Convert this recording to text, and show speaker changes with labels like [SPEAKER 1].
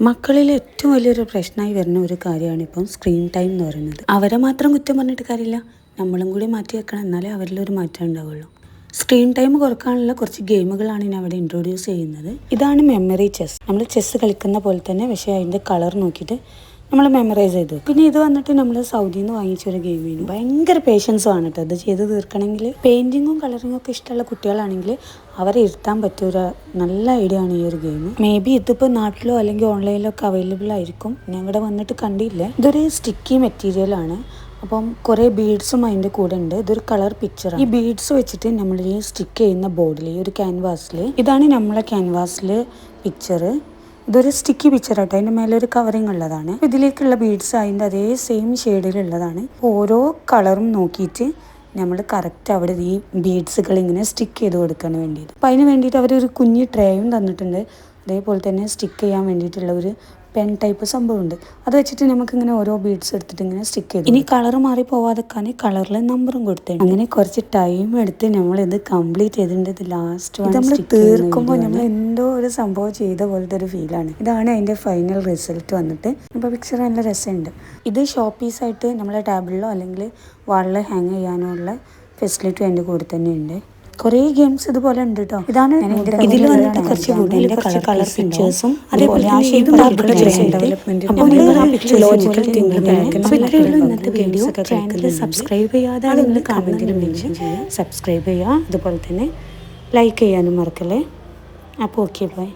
[SPEAKER 1] മക്കളിൽ ഏറ്റവും വലിയൊരു പ്രശ്നമായി വരുന്ന ഒരു കാര്യമാണ് ഇപ്പം സ്ക്രീൻ ടൈം എന്ന് പറയുന്നത്. അവരെ മാത്രം കുറ്റം പറഞ്ഞിട്ട് കാര്യമില്ല, നമ്മളും കൂടി മാറ്റി വെക്കണം, എന്നാലേ അവരിലൊരു മാറ്റം ഉണ്ടാവുള്ളൂ. സ്ക്രീൻ ടൈം കുറക്കാനുള്ള കുറച്ച് ഗെയിമുകളാണ് ഞാൻ അവിടെ ഇൻട്രൊഡ്യൂസ് ചെയ്യുന്നത്. ഇതാണ് മെമ്മറി ചെസ്. നമ്മൾ ചെസ് കളിക്കുന്ന പോലെ തന്നെ, പക്ഷേ അതിൻ്റെ കളർ നോക്കിയിട്ട് നമ്മൾ മെമ്മറൈസ് ചെയ്തു. പിന്നെ ഇത് വന്നിട്ട് നമ്മൾ സൗദിയിൽ നിന്ന് വാങ്ങിച്ചൊരു ഗെയിമിന് ഭയങ്കര പേഷ്യൻസും ആണ് കേട്ടോ ഇത് ചെയ്ത് തീർക്കണമെങ്കിൽ. പെയിൻറ്റിങ്ങും കളറിങ്ങും ഒക്കെ ഇഷ്ടമുള്ള കുട്ടികളാണെങ്കിൽ അവരെ ഇരുത്താൻ പറ്റിയ ഒരു നല്ല ഐഡിയ ആണ് ഈ ഒരു ഗെയിം. മേ ബി ഇതിപ്പോൾ നാട്ടിലോ അല്ലെങ്കിൽ ഓൺലൈനിലോ ഒക്കെ അവൈലബിൾ ആയിരിക്കും. ഞാൻ ഇവിടെ വന്നിട്ട് കണ്ടില്ല. ഇതൊരു സ്റ്റിക്കി മെറ്റീരിയലാണ്. അപ്പം കുറേ ബീഡ്സും അതിൻ്റെ കൂടെ ഉണ്ട്. ഇതൊരു കളർ പിക്ചറാണ്. ഈ ബീഡ്സ് വെച്ചിട്ട് നമ്മൾ ഈ സ്റ്റിക്ക് ചെയ്യുന്ന ബോർഡിൽ, ഈ ഒരു ക്യാൻവാസിൽ, ഇതാണ് നമ്മളെ ക്യാൻവാസിൽ പിക്ചർ. ഇതൊരു സ്റ്റിക്കി പിക്ചർ ആട്ടോ. അതിൻ്റെ മേലെ ഒരു കവറിങ് ഉള്ളതാണ്. ഇതിലേക്കുള്ള ബീഡ്സ് അതിൻ്റെ അതേ സെയിം ഷെയ്ഡിലുള്ളതാണ്. ഓരോ കളറും നോക്കിയിട്ട് നമ്മൾ കറക്റ്റ് അവിടെ ഈ ബീഡ്സുകൾ ഇങ്ങനെ സ്റ്റിക്ക് ചെയ്ത് കൊടുക്കാൻ വേണ്ടിയിട്ട്. അപ്പോൾ അതിന് വേണ്ടിയിട്ട് അവരൊരു കുഞ്ഞ് ട്രേയും തന്നിട്ടുണ്ട്. അതേപോലെ തന്നെ സ്റ്റിക്ക് ചെയ്യാൻ വേണ്ടിയിട്ടുള്ള ഒരു പെൻ ടൈപ്പ് സംഭവമുണ്ട്. അത് വെച്ചിട്ട് നമുക്കിങ്ങനെ ഓരോ ബീഡ്സ് എടുത്തിട്ട് ഇങ്ങനെ സ്റ്റിക്ക് ചെയ്തു. ഇനി കളർ മാറി പോവാതെക്കാൻ കളറിൽ നമ്പറും കൊടുത്തിട്ടുണ്ട്. അങ്ങനെ കുറച്ച് ടൈം എടുത്ത് നമ്മളിത് കംപ്ലീറ്റ് ചെയ്തിട്ടുണ്ട്. ഇത് ലാസ്റ്റ് നമ്മൾ തീർക്കുമ്പോൾ നമ്മൾ എന്തോ ഒരു സംഭവം ചെയ്ത പോലത്തെ ഒരു ഫീലാണ്. ഇതാണ് അതിൻ്റെ ഫൈനൽ റിസൾട്ട് വന്നിട്ട്. അപ്പോൾ പിക്ചർ നല്ല രസമുണ്ട്. ഇത് ഷോ പീസായിട്ട് നമ്മളെ ടേബിളിലോ അല്ലെങ്കിൽ വാളിൽ ഹാങ് ചെയ്യാനോ ഉള്ള ഫെസിലിറ്റി അതിൻ്റെ കൂടെ തന്നെ ഉണ്ട്. കുറേ ഗെയിംസ് ഇതുപോലെ ഉണ്ട് കേട്ടോ. ഇതാണ് ഇതിൽ വന്നിട്ട് കുറച്ച് വുഡിന്റെ കളർ പിക്ചേഴ്സും അതേപോലെ ഇന്നത്തെ വീഡിയോ. ചാനൽ സബ്സ്ക്രൈബ് ചെയ്യാതെ നിങ്ങൾ കമന്റിൽ മെൻഷൻ ചെയ്യുക. സബ്സ്ക്രൈബ് ചെയ്യുക, അതുപോലെ തന്നെ ലൈക്ക് ചെയ്യാനും മറക്കല്ലേ. അപ്പോൾ ഓക്കെ ബൈ.